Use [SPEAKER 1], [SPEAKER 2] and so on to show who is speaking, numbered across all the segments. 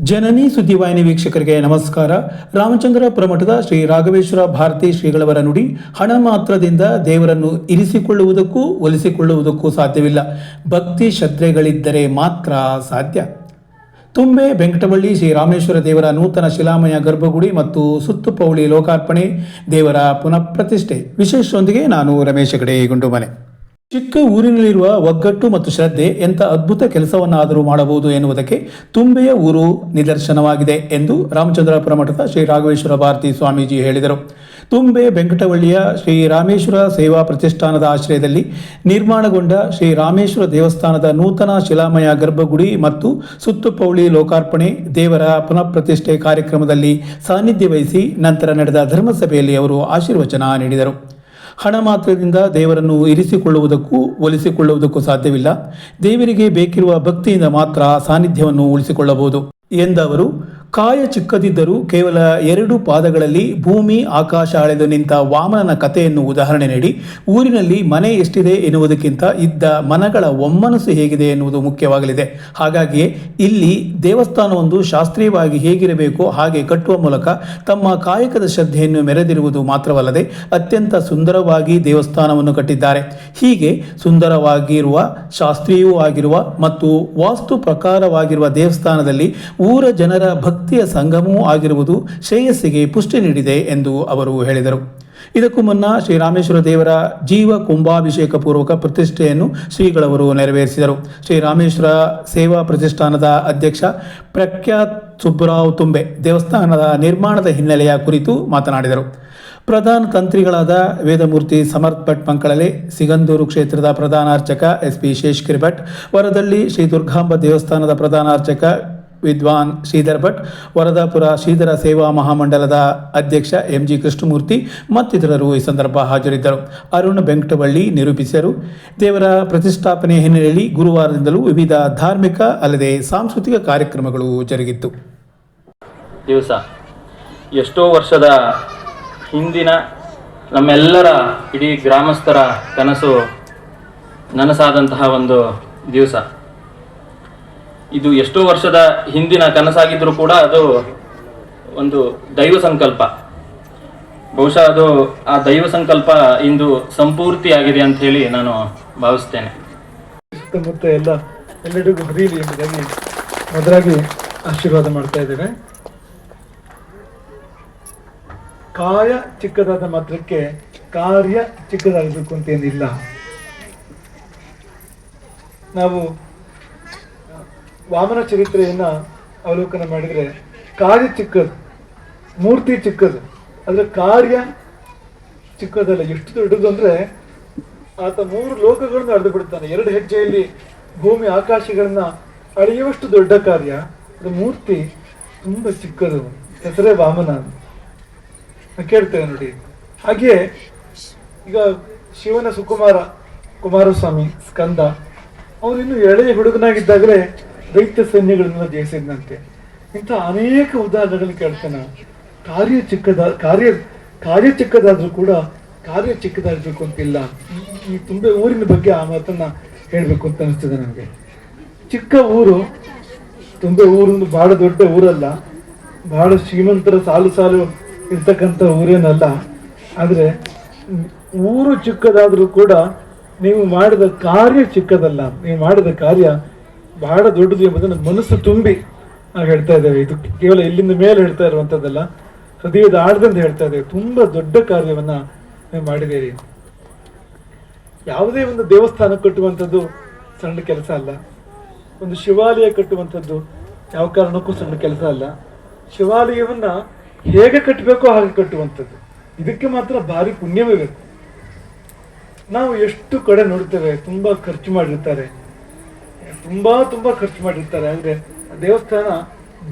[SPEAKER 1] ಜನನಿ ಸುದ್ದಿವಾಹಿನಿ ವೀಕ್ಷಕರಿಗೆ ನಮಸ್ಕಾರ. ರಾಮಚಂದ್ರಾಪುರ ಮಠದ ಶ್ರೀ ರಾಘವೇಶ್ವರ ಭಾರತಿ ಶ್ರೀಗಳವರ ನುಡಿ, ಹಣ ಮಾತ್ರದಿಂದ ದೇವರನ್ನು ಇರಿಸಿಕೊಳ್ಳುವುದಕ್ಕೂ ಒಲಿಸಿಕೊಳ್ಳುವುದಕ್ಕೂ ಸಾಧ್ಯವಿಲ್ಲ, ಭಕ್ತಿ ಶ್ರದ್ಧೆಗಳಿದ್ದರೆ ಮಾತ್ರ ಸಾಧ್ಯ. ತುಂಬೆ ಬೆಂಕಟವಳ್ಳಿ ಶ್ರೀ ರಾಮೇಶ್ವರ ದೇವರ ನೂತನ ಶಿಲಾಮಯ ಗರ್ಭಗುಡಿ ಮತ್ತು ಸುತ್ತುಪೌಳಿ ಲೋಕಾರ್ಪಣೆ, ದೇವರ ಪುನಃಪ್ರತಿಷ್ಠೆ ವಿಶೇಷದೊಂದಿಗೆ ನಾನು ರಮೇಶ ಗಡೆ ಗುಂಡುಮನೆ. ಚಿಕ್ಕ ಊರಿನಲ್ಲಿರುವ ಒಗ್ಗಟ್ಟು ಮತ್ತು ಶ್ರದ್ಧೆ ಎಂಥ ಅದ್ಭುತ ಕೆಲಸವನ್ನಾದರೂ ಮಾಡಬಹುದು ಎನ್ನುವುದಕ್ಕೆ ತುಂಬೆಯ ಊರು ನಿದರ್ಶನವಾಗಿದೆ ಎಂದು ರಾಮಚಂದ್ರಾಪುರ ಮಠದ ಶ್ರೀ ರಾಘವೇಶ್ವರ ಭಾರತಿ ಸ್ವಾಮೀಜಿ ಹೇಳಿದರು. ತುಂಬೆ ಬೆಂಕಟವಳ್ಳಿಯ ಶ್ರೀ ರಾಮೇಶ್ವರ ಸೇವಾ ಪ್ರತಿಷ್ಠಾನದ ಆಶ್ರಯದಲ್ಲಿ ನಿರ್ಮಾಣಗೊಂಡ ಶ್ರೀ ರಾಮೇಶ್ವರ ದೇವಸ್ಥಾನದ ನೂತನ ಶಿಲಾಮಯ ಗರ್ಭಗುಡಿ ಮತ್ತು ಸುತ್ತುಪೌಳಿ ಲೋಕಾರ್ಪಣೆ, ದೇವರ ಪುನಃಪ್ರತಿಷ್ಠೆ ಕಾರ್ಯಕ್ರಮದಲ್ಲಿ ಸಾನ್ನಿಧ್ಯ ವಹಿಸಿ ನಂತರ ನಡೆದ ಧರ್ಮಸಭೆಯಲ್ಲಿ ಅವರು ಆಶೀರ್ವಚನ ನೀಡಿದರು. ಹಣ ಮಾತ್ರದಿಂದ ದೇವರನ್ನು ಇರಿಸಿಕೊಳ್ಳುವುದಕ್ಕೂ ಒಲಿಸಿಕೊಳ್ಳುವುದಕ್ಕೂ ಸಾಧ್ಯವಿಲ್ಲ, ದೇವರಿಗೆ ಬೇಕಿರುವ ಭಕ್ತಿಯಿಂದ ಮಾತ್ರ ಸಾನ್ನಿಧ್ಯವನ್ನು ಉಳಿಸಿಕೊಳ್ಳಬಹುದು ಎಂದ ಅವರು, ಕಾಯ ಚಿಕ್ಕದಿದ್ದರೂ ಕೇವಲ 2 ಪಾದಗಳಲ್ಲಿ ಭೂಮಿ ಆಕಾಶ ಅಳೆದು ನಿಂತ ವಾಮನನ ಕಥೆಯನ್ನು ಉದಾಹರಣೆ ನೀಡಿ, ಊರಿನಲ್ಲಿ ಮನೆ ಎಷ್ಟಿದೆ ಎನ್ನುವುದಕ್ಕಿಂತ ಇದ್ದ ಮನಗಳ ಒಮ್ಮನಸ್ಸು ಹೇಗಿದೆ ಎನ್ನುವುದು ಮುಖ್ಯವಾಗಲಿದೆ. ಹಾಗಾಗಿಯೇ ಇಲ್ಲಿ ದೇವಸ್ಥಾನವೊಂದು ಶಾಸ್ತ್ರೀಯವಾಗಿ ಹೇಗಿರಬೇಕು ಹಾಗೆ ಕಟ್ಟುವ ಮೂಲಕ ತಮ್ಮ ಕಾಯಕದ ಶ್ರದ್ಧೆಯನ್ನು ಮೆರೆದಿರುವುದು ಮಾತ್ರವಲ್ಲದೆ ಅತ್ಯಂತ ಸುಂದರವಾಗಿ ದೇವಸ್ಥಾನವನ್ನು ಕಟ್ಟಿದ್ದಾರೆ. ಹೀಗೆ ಸುಂದರವಾಗಿರುವ, ಶಾಸ್ತ್ರೀಯವೂ ಆಗಿರುವ ಮತ್ತು ವಾಸ್ತು ಪ್ರಕಾರವಾಗಿರುವ ದೇವಸ್ಥಾನದಲ್ಲಿ ಊರ ಜನರ ಭಕ್ತಿಯ ಸಂಗಮವೂ ಆಗಿರುವುದು ಶ್ರೇಯಸ್ಸಿಗೆ ಪುಷ್ಟಿ ನೀಡಿದೆ ಎಂದು ಅವರು ಹೇಳಿದರು. ಇದಕ್ಕೂ ಮುನ್ನ ಶ್ರೀರಾಮೇಶ್ವರ ದೇವರ ಜೀವ ಕುಂಭಾಭಿಷೇಕ ಪೂರ್ವಕ ಪ್ರತಿಷ್ಠೆಯನ್ನು ಶ್ರೀಗಳವರು ನೆರವೇರಿಸಿದರು. ಶ್ರೀರಾಮೇಶ್ವರ ಸೇವಾ ಪ್ರತಿಷ್ಠಾನದ ಅಧ್ಯಕ್ಷ ಪ್ರಖ್ಯಾತ್ ಸುಬ್ಬರಾವ್ ತುಂಬೆ ದೇವಸ್ಥಾನದ ನಿರ್ಮಾಣದ ಹಿನ್ನೆಲೆಯ ಕುರಿತು ಮಾತನಾಡಿದರು. ಪ್ರಧಾನ ತಂತ್ರಿಗಳಾದ ವೇದಮೂರ್ತಿ ಸಮರ್ಥ್ ಭಟ್ ಮಂಕಳಲೆ, ಸಿಗಂದೂರು ಕ್ಷೇತ್ರದ ಪ್ರಧಾನ ಅರ್ಚಕ SP ಶೇಷಗಿರಿ ಭಟ್, ವರದಳ್ಳಿ ಶ್ರೀ ದುರ್ಗಾಂಬ ದೇವಸ್ಥಾನದ ಪ್ರಧಾನ ಅರ್ಚಕ ವಿದ್ವಾನ್ ಶ್ರೀಧರ್ ಭಟ್, ವರದಾಪುರ ಶ್ರೀಧರ ಸೇವಾ ಮಹಾಮಂಡಲದ ಅಧ್ಯಕ್ಷ MG ಕೃಷ್ಣಮೂರ್ತಿ ಮತ್ತಿತರರು ಈ ಸಂದರ್ಭ ಹಾಜರಿದ್ದರು. ಅರುಣ್ ಬೆಂಕಟವಳ್ಳಿ ನಿರೂಪಿಸಿದರು. ದೇವರ ಪ್ರತಿಷ್ಠಾಪನೆ ಹಿನ್ನೆಲೆಯಲ್ಲಿ ಗುರುವಾರದಿಂದಲೂ ವಿವಿಧ ಧಾರ್ಮಿಕ ಅಲ್ಲದೆ ಸಾಂಸ್ಕೃತಿಕ ಕಾರ್ಯಕ್ರಮಗಳು ಜರುಗಿತ್ತು.
[SPEAKER 2] ದಿವಸ ಎಷ್ಟೋ ವರ್ಷದ ಹಿಂದಿನ ನಮ್ಮೆಲ್ಲರ ಇಡೀ ಗ್ರಾಮಸ್ಥರ ಕನಸು ನನಸಾದಂತಹ ಒಂದು ದಿವಸ ಇದು. ಎಷ್ಟೋ ವರ್ಷದ ಹಿಂದಿನ ಕನಸಾಗಿದ್ದರೂ ಕೂಡ ಅದು ಒಂದು ದೈವ ಸಂಕಲ್ಪ. ಬಹುಶಃ ಅದು ಆ ದೈವ ಸಂಕಲ್ಪ ಇಂದು ಸಂಪೂರ್ತಿಯಾಗಿದೆ ಅಂತ ಹೇಳಿ ನಾನು ಭಾವಿಸ್ತೇನೆ.
[SPEAKER 3] ಸುತ್ತಮುತ್ತ ಎಲ್ಲರಿಗೂ ಹರಿಯಲಿ ಎಂಬುದಾಗಿ ಮೊದಲಾಗಿ ಆಶೀರ್ವಾದ ಮಾಡ್ತಾ ಇದ್ದೇವೆ. ಕಾಯ ಚಿಕ್ಕದಾದ ಮಾತ್ರಕ್ಕೆ ಕಾರ್ಯ ಚಿಕ್ಕದಾಗಬೇಕು ಅಂತೇನಿಲ್ಲ. ನಾವು ವಾಮನ ಚರಿತ್ರೆಯನ್ನ ಅವಲೋಕನ ಮಾಡಿದರೆ ಕಾರ್ಯ ಚಿಕ್ಕದು, ಮೂರ್ತಿ ಚಿಕ್ಕದು, ಆದರೆ ಕಾರ್ಯ ಚಿಕ್ಕದಲ್ಲ. ಎಷ್ಟು ದೊಡ್ಡದು ಅಂದ್ರೆ ಆತ 3 ಲೋಕಗಳನ್ನು ಅಳೆದು ಬಿಡ್ತಾನೆ. 2 ಹೆಜ್ಜೆಯಲ್ಲಿ ಭೂಮಿ ಆಕಾಶಗಳನ್ನ ಅಳೆಯುವಷ್ಟು ದೊಡ್ಡ ಕಾರ್ಯ. ಅದು ಮೂರ್ತಿ ತುಂಬಾ ಚಿಕ್ಕದು. ಹೆಸರೇ ವಾಮನ ಕೇಳ್ತೇವೆ ನೋಡಿ. ಹಾಗೆ ಈಗ ಶಿವನ ಕುಮಾರಸ್ವಾಮಿ ಸ್ಕಂದ, ಅವನು ಇನ್ನು ಎಳೆಯ ಹುಡುಗನಾಗಿದ್ದಾಗಲೇ ದೈತ್ಯ ಸೈನ್ಯಗಳನ್ನ ಜಯಿಸಿದಂತೆ. ಇಂಥ ಅನೇಕ ಉದಾಹರಣೆಗಳನ್ನು ಕೇಳ್ತೇನೆ. ಕಾರ್ಯ ಚಿಕ್ಕದಾದ್ರೂ ಕೂಡ ಕಾರ್ಯ ಚಿಕ್ಕದಾಗಬೇಕು ಅಂತಿಲ್ಲ. ಈ ತುಂಬೆ ಊರಿನ ಬಗ್ಗೆ ಆ ಮಾತನ್ನ ಹೇಳ್ಬೇಕು ಅಂತ ಅನಿಸ್ತದೆ ನನಗೆ. ಚಿಕ್ಕ ಊರು, ತುಂಬೆ ಊರು ಬಹಳ ದೊಡ್ಡ ಊರಲ್ಲ, ಬಹಳ ಶ್ರೀಮಂತರ ಸಾಲು ಇರ್ತಕ್ಕಂಥ ಊರೇನಲ್ಲ. ಆದ್ರೆ ಊರು ಚಿಕ್ಕದಾದ್ರೂ ಕೂಡ ನೀವು ಮಾಡಿದ ಕಾರ್ಯ ಚಿಕ್ಕದಲ್ಲ, ನೀವು ಮಾಡಿದ ಕಾರ್ಯ ಬಹಳ ದೊಡ್ಡದು ಎಂಬುದನ್ನು ಮನಸ್ಸು ತುಂಬಿ ನಾವು ಹೇಳ್ತಾ ಇದ್ದೇವೆ. ಇದು ಕೇವಲ ಇಲ್ಲಿಂದ ಮೇಲೆ ಹೇಳ್ತಾ ಇರುವಂಥದ್ದಲ್ಲ, ಹೃದಯದ ಆಳದಿಂದ ಹೇಳ್ತಾ ಇದ್ದೇವೆ. ತುಂಬಾ ದೊಡ್ಡ ಕಾರ್ಯವನ್ನ ನೀವು ಮಾಡಿದ್ದೀರಿ. ಯಾವುದೇ ಒಂದು ದೇವಸ್ಥಾನ ಕಟ್ಟುವಂಥದ್ದು ಸಣ್ಣ ಕೆಲಸ ಅಲ್ಲ. ಒಂದು ಶಿವಾಲಯ ಕಟ್ಟುವಂಥದ್ದು ಯಾವ ಕಾರಣಕ್ಕೂ ಸಣ್ಣ ಕೆಲಸ ಅಲ್ಲ. ಶಿವಾಲಯವನ್ನ ಹೇಗೆ ಕಟ್ಟಬೇಕೋ ಹಾಗೆ ಕಟ್ಟುವಂಥದ್ದು, ಇದಕ್ಕೆ ಮಾತ್ರ ಭಾರಿ ಪುಣ್ಯವೇ ಬೇಕು. ನಾವು ಎಷ್ಟು ಕಡೆ ನೋಡ್ತೇವೆ, ತುಂಬಾ ಖರ್ಚು ಮಾಡಿರ್ತಾರೆ, ತುಂಬಾ ಖರ್ಚು ಮಾಡಿರ್ತಾರೆ. ಅಂದ್ರೆ ದೇವಸ್ಥಾನ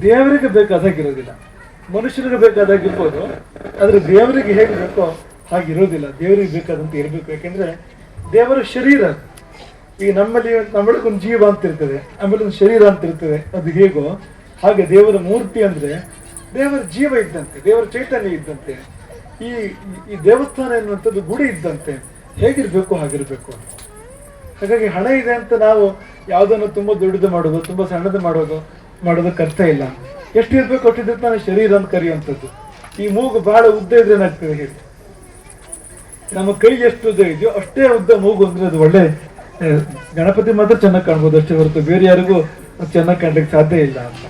[SPEAKER 3] ದೇವರಿಗೆ ಬೇಕಾದಾಗಿರೋದಿಲ್ಲ, ಮನುಷ್ಯರಿಗೆ ಬೇಕಾದಾಗಿರ್ಬೋದು, ಆದ್ರೆ ದೇವರಿಗೆ ಹೇಗೆ ಬೇಕೋ ಹಾಗಿರೋದಿಲ್ಲ. ದೇವರಿಗೆ ಬೇಕಾದಂತ ಇರಬೇಕು. ಯಾಕೆಂದ್ರೆ ದೇವರ ಶರೀರ, ಈಗ ನಮ್ಮೊಳಗೊಂದು ಜೀವ ಅಂತ ಇರ್ತದೆ, ಆಮೇಲೆ ಒಂದು ಶರೀರ ಅಂತ ಇರ್ತದೆ. ಅದು ಹೇಗೋ ಹಾಗೆ ದೇವರ ಮೂರ್ತಿ ಅಂದ್ರೆ ದೇವರ ಜೀವ ಇದ್ದಂತೆ, ದೇವರ ಚೈತನ್ಯ ಇದ್ದಂತೆ. ಈ ದೇವಸ್ಥಾನ ಎನ್ನುವಂಥದ್ದು ಗುಡಿ ಇದ್ದಂತೆ. ಹೇಗಿರ್ಬೇಕು ಹಾಗಿರ್ಬೇಕು. ಹಾಗಾಗಿ ಹಣ ಇದೆ ಅಂತ ನಾವು ಯಾವುದನ್ನು ತುಂಬಾ ದೊಡ್ಡದು ಮಾಡೋದು, ತುಂಬಾ ಸಣ್ಣದು ಮಾಡೋದಕ್ಕೆ ಅರ್ಥ ಇಲ್ಲ. ಎಷ್ಟು ಇರ್ಬೇಕು ಅಷ್ಟಿದ್ರೆ ತಾನೇ ಶರೀರ ಅಂತ ಕರೆಯುವಂಥದ್ದು. ಈ ಮೂಗು ಬಹಳ ಉದ್ದ ಇದ್ರೆ ಏನಾಗ್ತದೆ ಹೇಳಿ? ನಮ್ಮ ಕೈ ಎಷ್ಟು ಉದ್ದ ಇದೆಯೋ ಅಷ್ಟೇ ಉದ್ದ ಮೂಗು ಅಂದ್ರೆ ಅದು ಒಳ್ಳೆ ಗಣಪತಿ ಮಾತ್ರ ಚೆನ್ನಾಗಿ ಕಾಣ್ಬೋದು ಅಷ್ಟೇ ಹೊರತು ಬೇರೆ ಯಾರಿಗೂ ಚೆನ್ನಾಗಿ ಕಾಣ್ಲಿಕ್ಕೆ ಸಾಧ್ಯ ಇಲ್ಲ ಅಂತ.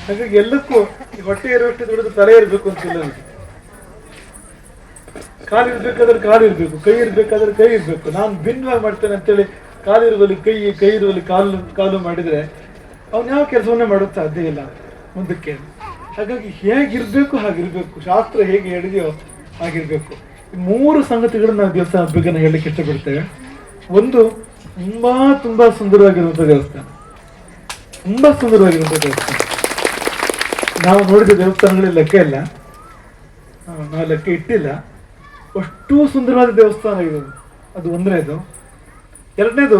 [SPEAKER 3] ಹಾಗಾಗಿ ಎಲ್ಲಕ್ಕೂ ಈ ಹೊಟ್ಟೆ ಇರುವಷ್ಟು ದೊಡ್ಡದು ತಲೆ ಇರಬೇಕು ಅಂತಿಲ್ಲ. ಕಾಲು ಇರ್ಬೇಕಾದ್ರೆ ಕಾಲು ಇರ್ಬೇಕು, ಕೈ ಇರ್ಬೇಕಾದ್ರೆ ಕೈ ಇರ್ಬೇಕು. ನಾನು ಭಿನ್ನವಾಗಿ ಮಾಡ್ತೇನೆ ಅಂತೇಳಿ ಕಾಲಿರುವಲ್ಲಿ ಕೈ, ಕೈ ಇರುವಲ್ಲಿ ಕಾಲು ಮಾಡಿದ್ರೆ ಅವನು ಯಾವ ಕೆಲಸವನ್ನೇ ಮಾಡೋದು ಸಾಧ್ಯ ಇಲ್ಲ ಮುಂದಕ್ಕೆ. ಹಾಗಾಗಿ ಹೇಗಿರ್ಬೇಕು ಹಾಗಿರ್ಬೇಕು, ಶಾಸ್ತ್ರ ಹೇಗೆ ಹೇಳಿದೆಯೋ ಹಾಗಿರ್ಬೇಕು. ಮೂರು ಸಂಗತಿಗಳನ್ನ ನಾವು ದೇವಸ್ಥಾನದ ಬಗ್ಗೆ ನಾವು ಹೇಳಲಿಕ್ಕೆ ಇಷ್ಟಪಡ್ತೇವೆ. ಒಂದು, ತುಂಬಾ ಸುಂದರವಾಗಿರುವಂಥ ದೇವಸ್ಥಾನ, ತುಂಬಾ ಸುಂದರವಾಗಿರುವಂಥ ದೇವಸ್ಥಾನ. ನಾವು ನೋಡಿದ ದೇವಸ್ಥಾನಗಳಲ್ಲಿ ಲೆಕ್ಕ ಇಲ್ಲ, ನಾವು ಲೆಕ್ಕ ಇಟ್ಟಿಲ್ಲ, ಅಷ್ಟು ಸುಂದರವಾದ ದೇವಸ್ಥಾನ ಇದು. ಅದು ಒಂದನೇದು. ಎರಡನೇದು,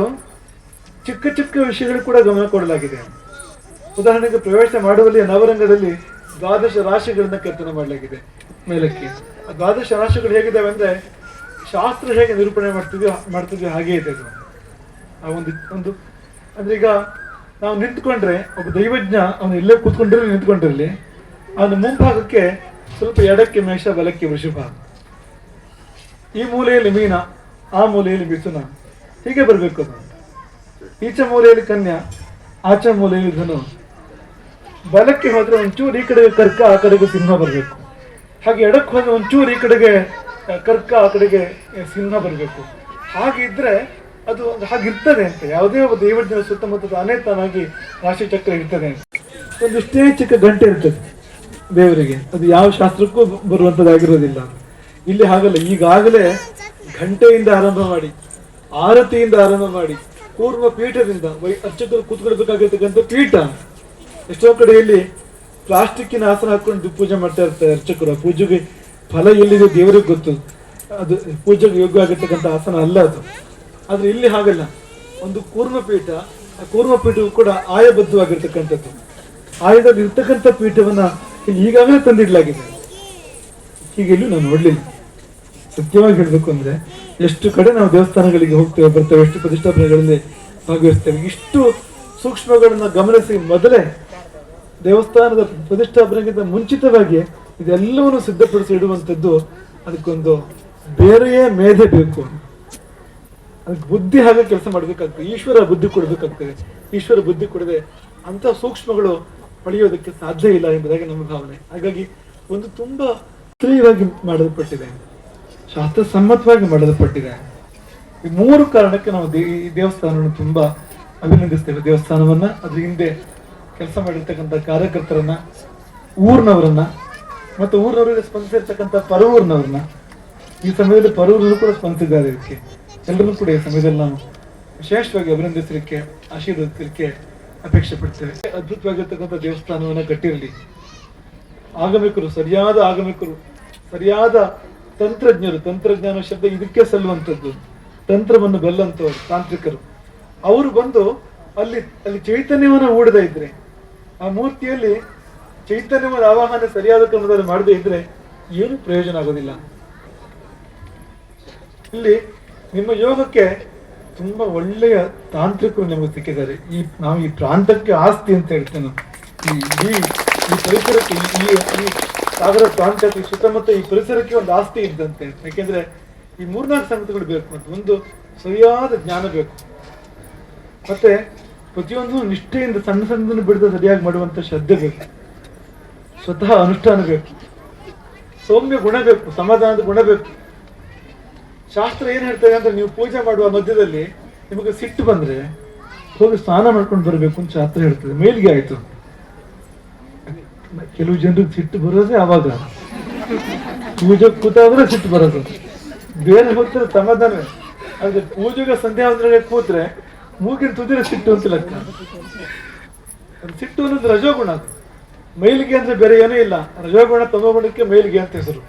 [SPEAKER 3] ಚಿಕ್ಕ ಚಿಕ್ಕ ವಿಷಯಗಳು ಕೂಡ ಗಮನ ಕೊಡಲಾಗಿದೆ. ಉದಾಹರಣೆಗೆ ಪ್ರವೇಶ ಮಾಡುವಲ್ಲಿ ನವರಂಗದಲ್ಲಿ 12 ರಾಶಿಗಳನ್ನ ಕೆತ್ತನೆ ಮಾಡಲಾಗಿದೆ ಮೇಲಕ್ಕೆ. ಆ 12 ರಾಶಿಗಳು ಹೇಗಿದ್ದಾವೆ ಅಂದ್ರೆ ಶಾಸ್ತ್ರ ಹೇಗೆ ನಿರೂಪಣೆ ಮಾಡ್ತಿದ್ವಿ ಹಾಗೆ ಇದೆ ಅದು. ಆ ಒಂದು ಅಂದ್ರೆ ಈಗ ನಾವು ನಿಂತ್ಕೊಂಡ್ರೆ ಒಬ್ಬ ದೈವಜ್ಞ ಅವನು ಎಲ್ಲೇ ಕೂತ್ಕೊಂಡಿರಲಿ ನಿಂತ್ಕೊಂಡಿರಲಿ, ಅವನ ಮುಂಭಾಗಕ್ಕೆ ಸ್ವಲ್ಪ ಎಡಕ್ಕೆ ಮೇಷ, ಬಲಕ್ಕೆ ವೃಷಭ, ಈ ಮೂಲೆಯಲ್ಲಿ ಮೀನ, ಆ ಮೂಲೆಯಲ್ಲಿ ಮಿಥುನ, ಹೀಗೆ ಬರಬೇಕು. ಅದು ಈಚೆ ಮೂಲೆಯಲ್ಲಿ ಕನ್ಯಾ, ಆಚೆ ಮೂಲೆಯಲ್ಲಿ ಧನು. ಬಲಕ್ಕೆ ಹೋದ್ರೆ ಒಂಚೂರು ಈ ಕಡೆಗೆ ಕರ್ಕ, ಆ ಕಡೆಗೆ ಸಿಂಹ ಬರಬೇಕು. ಹಾಗೆ ಎಡಕ್ಕೆ ಹೋದ್ರೆ ಒಂಚೂರು ಈ ಕಡೆಗೆ ಕರ್ಕ, ಆ ಕಡೆಗೆ ಸಿಂಹ ಬರಬೇಕು. ಹಾಗಿದ್ರೆ ಅದು ಹಾಗಿರ್ತದೆ ಅಂತ. ಯಾವುದೇ ಒಬ್ಬ ದೈವಜ್ಞನ ಸುತ್ತಮುತ್ತ ತಾನಾಗಿ ರಾಶಿ ಚಕ್ರ ಇರ್ತದೆ ಅಂತ. ಒಂದಿಷ್ಟೇ ಚಿಕ್ಕ ಗಂಟೆ ಇರ್ತದೆ ದೇವರಿಗೆ, ಅದು ಯಾವ ಶಾಸ್ತ್ರಕ್ಕೂ ಬರುವಂಥದ್ದಾಗಿರೋದಿಲ್ಲ. ಇಲ್ಲಿ ಹಾಗಲ್ಲ. ಈಗಾಗಲೇ ಗಂಟೆಯಿಂದ ಆರಂಭ ಮಾಡಿ, ಆರತಿಯಿಂದ ಆರಂಭ ಮಾಡಿ, ಕೂರ್ಮ ಪೀಠದಿಂದ ಅರ್ಚಕರು ಕೂತ್ಕೊಳ್ಬೇಕಾಗಿರ್ತಕ್ಕಂಥ ಪೀಠ. ಎಷ್ಟೋ ಕಡೆಯಲ್ಲಿ ಪ್ಲಾಸ್ಟಿಕ್ಕಿನ ಆಸನ ಹಾಕೊಂಡು ಪೂಜೆ ಮಾಡ್ತಾ ಇರ್ತಾರೆ ಅರ್ಚಕರು. ಆ ಪೂಜೆಗೆ ಫಲ ಎಲ್ಲಿದೆ ದೇವರಿಗೆ ಗೊತ್ತು. ಅದು ಪೂಜೆಗೆ ಯೋಗ್ಯ ಆಗಿರ್ತಕ್ಕಂಥ ಆಸನ ಅಲ್ಲ ಅದು. ಆದ್ರೆ ಇಲ್ಲಿ ಹಾಗಲ್ಲ. ಒಂದು ಕೂರ್ಮಪೀಠ, ಆ ಕೂರ್ಮಪೀಠವು ಕೂಡ ಆಯಬದ್ಧವಾಗಿರ್ತಕ್ಕಂಥದ್ದು. ಆಯದಲ್ಲಿ ಇರ್ತಕ್ಕಂಥ ಪೀಠವನ್ನ ಇಲ್ಲಿ ಈಗಾಗಲೇ ತಂದಿಡ್ಲಾಗಿದೆ. ಹೀಗೆ ಇಲ್ಲಿ ನಾವು ನೋಡ್ಲಿಲ್ಲ. ಸತ್ಯವಾಗಿ ಹೇಳ್ಬೇಕು ಅಂದ್ರೆ ಎಷ್ಟು ಕಡೆ ನಾವು ದೇವಸ್ಥಾನಗಳಿಗೆ ಹೋಗ್ತೇವೆ ಬರ್ತೇವೆ, ಎಷ್ಟು ಪ್ರತಿಷ್ಠಾಪನೆಗಳಲ್ಲಿ ಭಾಗವಹಿಸ್ತೇವೆ. ಇಷ್ಟು ಸೂಕ್ಷ್ಮಗಳನ್ನ ಗಮನಿಸಿ ಮೊದಲೇ ದೇವಸ್ಥಾನದ ಪ್ರತಿಷ್ಠಾಪನೆಗಿಂತ ಮುಂಚಿತವಾಗಿ ಇದೆಲ್ಲವನ್ನು ಸಿದ್ಧಪಡಿಸಿ ಇಡುವಂಥದ್ದು. ಅದಕ್ಕೊಂದು ಬೇರೆಯೇ ಮೇಧೆ ಬೇಕು, ಅದಕ್ಕೆ ಬುದ್ಧಿ ಹಾಗೆ ಕೆಲಸ ಮಾಡ್ಬೇಕಾಗ್ತದೆ. ಈಶ್ವರ ಬುದ್ಧಿ ಕೊಡ್ಬೇಕಾಗ್ತದೆ. ಈಶ್ವರ ಬುದ್ಧಿ ಕೊಡದೆ ಅಂತ ಸೂಕ್ಷ್ಮಗಳು ಪಡೆಯೋದಕ್ಕೆ ಸಾಧ್ಯ ಇಲ್ಲ ಎಂಬುದಾಗಿ ನಮ್ಮ ಭಾವನೆ. ಹಾಗಾಗಿ ಒಂದು ತುಂಬಾ ಶಾಸ್ತ್ರೀಯವಾಗಿ ಮಾಡಲ್ಪಟ್ಟಿದೆ, ಶಾಸ್ತ್ರ ಸಮ್ಮತವಾಗಿ ಮಾಡಲ್ಪಟ್ಟಿದೆ. ಈ ಮೂರು ಕಾರಣಕ್ಕೆ ನಾವು ಈ ದೇವಸ್ಥಾನವನ್ನು ತುಂಬಾ ಅಭಿನಂದಿಸ್ತೇವೆ. ದೇವಸ್ಥಾನವನ್ನ, ಅದ್ರ ಹಿಂದೆ ಕೆಲಸ ಮಾಡಿರ್ತಕ್ಕಂಥ ಕಾರ್ಯಕರ್ತರನ್ನ, ಊರ್ನವರನ್ನ, ಮತ್ತು ಊರಿನವರಿಗೆ ಸ್ಪಂದಿಸಿರ್ತಕ್ಕಂಥ ಪರವೂರಿನವ್ರನ್ನ. ಈ ಸಮಯದಲ್ಲಿ ಪರವೂರನ್ನು ಕೂಡ ಸ್ಪಂದಿಸಿದ್ದಾರೆ. ಇದಕ್ಕೆ ಎಲ್ಲರೂ ಕೂಡ ಈ ಸಮಯದಲ್ಲಿ ನಾವು ವಿಶೇಷವಾಗಿ ಅಭಿನಂದಿಸಲಿಕ್ಕೆ, ಆಶೀರ್ವದಿಸಲಿಕ್ಕೆ ಅಪೇಕ್ಷೆ ಪಡ್ತೇವೆ. ಅದ್ಭುತವಾಗಿರ್ತಕ್ಕಂಥ ದೇವಸ್ಥಾನವನ್ನ ಕಟ್ಟಿರಲಿ ಆಗಮಿಕರು, ಸರಿಯಾದ ಆಗಮಿಕರು, ಸರಿಯಾದ ತಂತ್ರಜ್ಞರು. ತಂತ್ರಜ್ಞಾನ ಶಬ್ದ ಇದಕ್ಕೆ ಸಲ್ಲುವಂಥದ್ದು. ತಂತ್ರವನ್ನು ಬಲ್ಲಂತವರು ತಾಂತ್ರಿಕರು. ಅವರು ಬಂದು ಅಲ್ಲಿ ಚೈತನ್ಯವನ್ನು ಹೂಡದೇ ಇದ್ರೆ, ಆ ಮೂರ್ತಿಯಲ್ಲಿ ಚೈತನ್ಯವಾದ ಆವಾಹನೆ ಸರಿಯಾದ ಕ್ರಮದಲ್ಲಿ ಮಾಡದೇ ಇದ್ರೆ ಏನು ಪ್ರಯೋಜನ ಆಗೋದಿಲ್ಲ. ಇಲ್ಲಿ ನಿಮ್ಮ ಯೋಗಕ್ಕೆ ತುಂಬಾ ಒಳ್ಳೆಯ ತಾಂತ್ರಿಕರು ನಿಮಗೆ ಸಿಕ್ಕಿದ್ದಾರೆ. ನಾವು ಈ ಪ್ರಾಂತಕ್ಕೆ ಆಸ್ತಿ ಅಂತ ಹೇಳ್ತೇನೆ. ಈ ಪರಿಸರಕ್ಕೆ, ಈ ಸಾಗರ ಪ್ರಾಂತ್ಯಕ್ಕೆ, ಸುತ್ತಮುತ್ತ ಈ ಪರಿಸರಕ್ಕೆ ಒಂದು ಆಸ್ತಿ ಇದ್ದಂತೆ. ಯಾಕೆಂದ್ರೆ ಈ 3-4 ಸಂಗತಿಗಳು ಬೇಕು. ಮತ್ತು ಒಂದು ಸರಿಯಾದ ಜ್ಞಾನ ಬೇಕು, ಮತ್ತೆ ಪ್ರತಿಯೊಂದು ನಿಷ್ಠೆಯಿಂದ ಸಣ್ಣ ಸಣ್ಣದನ್ನು ಬಿಡದ ಸರಿಯಾಗಿ ಮಾಡುವಂತ ಶ್ರದ್ಧೆ ಬೇಕು, ಸ್ವತಃ ಅನುಷ್ಠಾನ ಬೇಕು, ಸೌಮ್ಯ ಗುಣ ಬೇಕು, ಸಮಾಧಾನದ ಗುಣ ಬೇಕು. ಶಾಸ್ತ್ರ ಏನ್ ಹೇಳ್ತೇವೆ ಅಂದ್ರೆ, ನೀವು ಪೂಜೆ ಮಾಡುವ ಮಧ್ಯದಲ್ಲಿ ನಿಮಗೆ ಸಿಟ್ಟು ಬಂದ್ರೆ ಹೋಗಿ ಸ್ನಾನ ಮಾಡ್ಕೊಂಡು ಬರಬೇಕು ಅಂತ ಶಾಸ್ತ್ರ ಹೇಳ್ತದೆ. ಮೇಲ್ಗೆ ಆಯ್ತು. ಕೆಲವು ಜನರಿಗೆ ಸಿಟ್ಟು ಬರೋದೇ ಆವಾಗ, ಪೂಜೆ ಕೂತಾದ್ರೆ ಸಿಟ್ಟು ಬರೋದು, ಬೇರೆ ಹೋಗ್ತಾರೆ ಸಮಾಧಾನ. ಆದ್ರೆ ಪೂಜೆಗೆ ಸಂಧ್ಯಾ ವಂದನೆಗೆ ಕೂತ್ರೆ ಮೂಗಿನ ತುದಿರ ಸಿಟ್ಟು ಅಂತ ಲೆಕ್ಕ. ಸಿಟ್ಟು ಅನ್ನೋದು ರಜೋಗುಣ. ಮೈಲಿಗೆ ಅಂದ್ರೆ ಬೇರೆ ಏನೂ ಇಲ್ಲ. ರಜೋಗುಣ, ತಮೋಗುಣಕ್ಕೆ ಮೈಲಿಗೆ ಅಂತ ಹೆಸರು,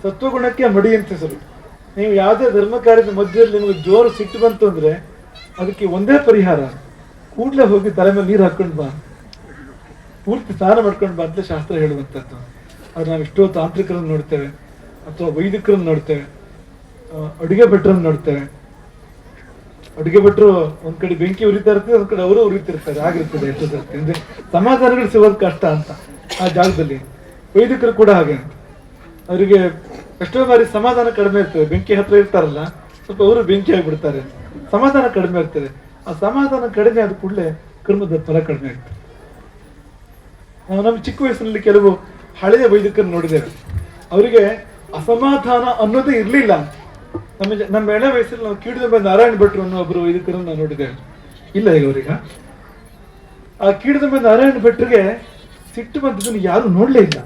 [SPEAKER 3] ಸತ್ವಗುಣಕ್ಕೆ ಮಡಿ ಅಂತ ಹೆಸರು. ನೀವು ಯಾವುದೇ ಧರ್ಮ ಕಾರ್ಯದ ಮಧ್ಯದಲ್ಲಿ ನಿಮಗೆ ಜೋರು ಸಿಟ್ಟು ಬಂತು ಅಂದ್ರೆ ಅದಕ್ಕೆ ಒಂದೇ ಪರಿಹಾರ, ಕೂಡ್ಲೆ ಹೋಗಿ ತಲೆ ಮೇಲೆ ನೀರು ಹಾಕೊಂಡು ಬಾ, ಪೂರ್ತಿ ಸ್ನಾನ ಮಾಡ್ಕೊಂಡು ಬಾ ಅಂತ ಶಾಸ್ತ್ರ ಹೇಳುವಂಥದ್ದು. ಆದ್ರೆ ನಾವು ಎಷ್ಟೋ ತಾಂತ್ರಿಕರನ್ನು ನೋಡ್ತೇವೆ, ಅಥವಾ ವೈದಿಕರನ್ನು ನೋಡ್ತೇವೆ, ಅಡುಗೆ ಭಟ್ರನ್ನು ನೋಡ್ತೇವೆ. ಅಡುಗೆ ಭಟ್ರು ಒಂದ್ ಕಡೆ ಬೆಂಕಿ ಉರಿತಾ ಇರ್ತದೆ, ಒಂದ್ ಕಡೆ ಅವರು ಉರಿತಿರ್ತಾರೆ. ಆಗಿರ್ತದೆ ಎಷ್ಟೋ ಸರ್ತಿ. ಅಂದ್ರೆ ಸಮಾಧಾನಗಳು ಸಿಗೋದು ಕಷ್ಟ ಅಂತ. ಆ ಜಾಗದಲ್ಲಿ. ವೈದಿಕರು ಕೂಡ ಹಾಗೆ, ಅವರಿಗೆ ಎಷ್ಟೋ ಬಾರಿ ಸಮಾಧಾನ ಕಡಿಮೆ ಇರ್ತದೆ. ಬೆಂಕಿ ಹತ್ರ ಇರ್ತಾರಲ್ಲ, ಸ್ವಲ್ಪ ಅವರು ಬೆಂಕಿ ಆಗಿಬಿಡ್ತಾರೆ, ಸಮಾಧಾನ ಕಡಿಮೆ ಇರ್ತದೆ. ಆ ಸಮಾಧಾನ ಕಡಿಮೆ ಆದ ಕೂಡಲೇ ಕರ್ಮದ ಫಲ ಕಡಿಮೆ ಆಗ್ತದೆ. ನಾವು ನಮ್ಮ ಚಿಕ್ಕ ವಯಸ್ಸಿನಲ್ಲಿ ಕೆಲವು ಹಳೆಯ ವೈದಿಕರು ನೋಡಿದ್ದೇವೆ, ಅವರಿಗೆ ಅಸಮಾಧಾನ ಅನ್ನೋದೇ ಇರಲಿಲ್ಲ. ನಮ್ಮ ಎಳೆ ವಯಸ್ಸಲ್ಲಿ ನಾವು ಕೀಡಿದೊಂಬೆ ನಾರಾಯಣ ಭಟ್ರು ಅನ್ನೋ ಒಬ್ಬರು ವೈದಿಕರನ್ನು ನಾವು ನೋಡಿದ್ದೇವೆ. ಇಲ್ಲ ಈಗ ಅವರೀಗ. ಆ ಕೀಡಿದೊಂಬೆ ನಾರಾಯಣ ಭಟ್ರಿಗೆ ಸಿಟ್ಟು ಬಂದಿದ್ದನ್ನು ಯಾರು ನೋಡ್ಲೇ ಇಲ್ಲ.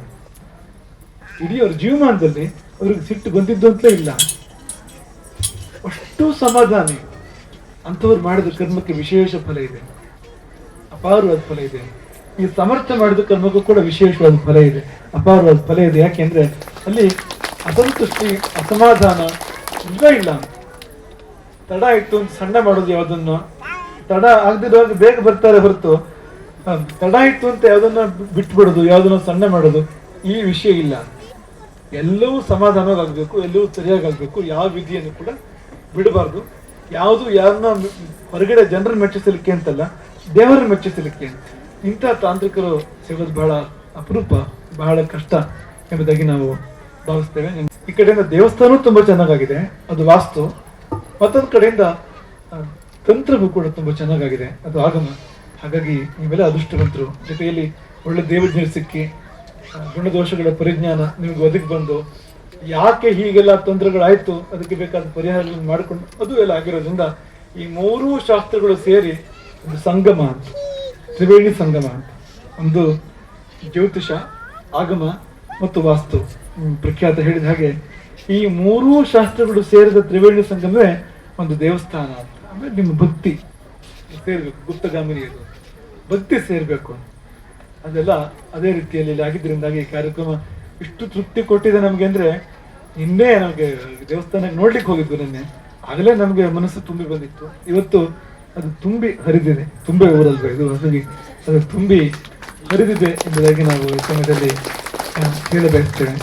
[SPEAKER 3] ಇಡೀ ಅವ್ರ ಜೀವಮಾನದಲ್ಲಿ ಅವ್ರಿಗೆ ಸಿಟ್ಟು ಬಂದಿದ್ದು ಅಂತಲೇ ಇಲ್ಲ. ಅಷ್ಟು ಸಮಾಧಾನಿ. ಅಂಥವ್ರು ಮಾಡಿದ ಕರ್ಮಕ್ಕೆ ವಿಶೇಷ ಫಲ ಇದೆ, ಅಪಾರವಾದ ಫಲ ಇದೆ. ಈ ಸಮರ್ಥ ಮಾಡಿದ ಕರ್ಮಕ್ಕೂ ಕೂಡ ವಿಶೇಷವಾದ ಫಲ ಇದೆ, ಅಪಾರವಾದ ಫಲ ಇದೆ. ಯಾಕೆಂದ್ರೆ ಅಲ್ಲಿ ಅಸಂತುಷ್ಟಿ, ಅಸಮಾಧಾನ ಇಲ್ಲ ಇಲ್ಲ. ತಡ ಇತ್ತು ಅಂತ ಸಣ್ಣ ಮಾಡೋದು ಯಾವುದನ್ನು, ತಡ ಆಗದಿರುವಾಗ ಬೇಗ ಬರ್ತಾರೆ ಹೊರತು ತಡ ಇತ್ತು ಅಂತ ಯಾವುದನ್ನ ಬಿಟ್ಬಿಡೋದು, ಯಾವುದನ್ನ ಸಣ್ಣ ಮಾಡೋದು, ಈ ವಿಷಯ ಇಲ್ಲ. ಎಲ್ಲವೂ ಸಮಾಧಾನವಾಗಬೇಕು, ಎಲ್ಲವೂ ಸರಿಯಾಗಿ ಆಗ್ಬೇಕು. ಯಾವ ವಿಧಿಯನ್ನು ಕೂಡ ಬಿಡಬಾರ್ದು. ಯಾವುದು ಯಾರನ್ನ ಹೊರಗಡೆ ಜನರನ್ನ ಮೆಚ್ಚಿಸಲಿಕ್ಕೆ ಅಂತಲ್ಲ, ದೇವರನ್ನ ಮೆಚ್ಚಿಸಲಿಕ್ಕೆ. ಇಂಥ ತಾಂತ್ರಿಕರು ಸಿಗೋದು ಬಹಳ ಅಪರೂಪ, ಬಹಳ ಕಷ್ಟ ಎಂಬುದಾಗಿ ನಾವು ಭಾವಿಸ್ತೇವೆ. ಈ ಕಡೆಯಿಂದ ದೇವಸ್ಥಾನ ತುಂಬಾ ಚೆನ್ನಾಗಿದೆ, ಅದು ವಾಸ್ತು. ಮತ್ತೊಂದು ಕಡೆಯಿಂದ ತಂತ್ರವು ಕೂಡ ತುಂಬಾ ಚೆನ್ನಾಗಿದೆ, ಅದು ಆಗಮ. ಹಾಗಾಗಿ ನೀವೆಲ್ಲ ಅದೃಷ್ಟವಂತರು. ಜೊತೆಯಲ್ಲಿ ಒಳ್ಳೆ ದೇವಜ್ಞರು ಸಿಕ್ಕಿ, ಗುಣದೋಷಗಳ ಪರಿಜ್ಞಾನ ನಿಮ್ಗೆ ಒದಗಿ ಬಂದು, ಯಾಕೆ ಹೀಗೆಲ್ಲ ತೊಂದರೆಗಳಾಯ್ತು ಅದಕ್ಕೆ ಬೇಕಾದ ಪರಿಹಾರಗಳನ್ನು ಮಾಡಿಕೊಂಡು ಅದು ಎಲ್ಲ ಆಗಿರೋದ್ರಿಂದ ಈ ಮೂರೂ ಶಾಸ್ತ್ರಗಳು ಸೇರಿ ಒಂದು ಸಂಗಮ ಅಂತ, ತ್ರಿವೇಣಿ ಸಂಗಮ ಅಂತ. ಒಂದು ಜ್ಯೋತಿಷ, ಆಗಮ ಮತ್ತು ವಾಸ್ತು. ಪ್ರಖ್ಯಾತ ಹೇಳಿದ ಹಾಗೆ ಈ ಮೂರೂ ಶಾಸ್ತ್ರಗಳು ಸೇರಿದ ತ್ರಿವೇಣಿ ಸಂಗಮವೇ ಒಂದು ದೇವಸ್ಥಾನ ಅಂತ. ಆಮೇಲೆ ನಿಮ್ಮ ಭಕ್ತಿ ಸೇರ್ಬೇಕು, ಗುಪ್ತಗಾಮಿನಿ ಅದು ಭಕ್ತಿ ಸೇರ್ಬೇಕು. ಅದೆಲ್ಲ ಅದೇ ರೀತಿಯಲ್ಲಿ ಆಗಿದ್ರಿಂದಾಗಿ ಈ ಕಾರ್ಯಕ್ರಮ ಇಷ್ಟು ತೃಪ್ತಿ ಕೊಟ್ಟಿದೆ ನಮ್ಗೆ. ಅಂದ್ರೆ ನಿನ್ನೆ ನಮಗೆ ದೇವಸ್ಥಾನಕ್ಕೆ ನೋಡ್ಲಿಕ್ಕೆ ಹೋಗಿದ್ವಿ ನಿನ್ನೆ, ಆಗಲೇ ನಮ್ಗೆ ಮನಸ್ಸು ತುಂಬಿ ಬಂದಿತ್ತು. ಇವತ್ತು ಅದು ತುಂಬಿ ಹರಿದಿದೆ, ತುಂಬೆ ಊರಲ್ವ ಇದು, ಹಾಗಾಗಿ ಅದು ತುಂಬಿ ಹರಿದಿದೆ ಎಂಬುದಾಗಿ ನಾವು ಈ ಸಮಯದಲ್ಲಿ ಹೇಳಬಯಸ್ತೇವೆ.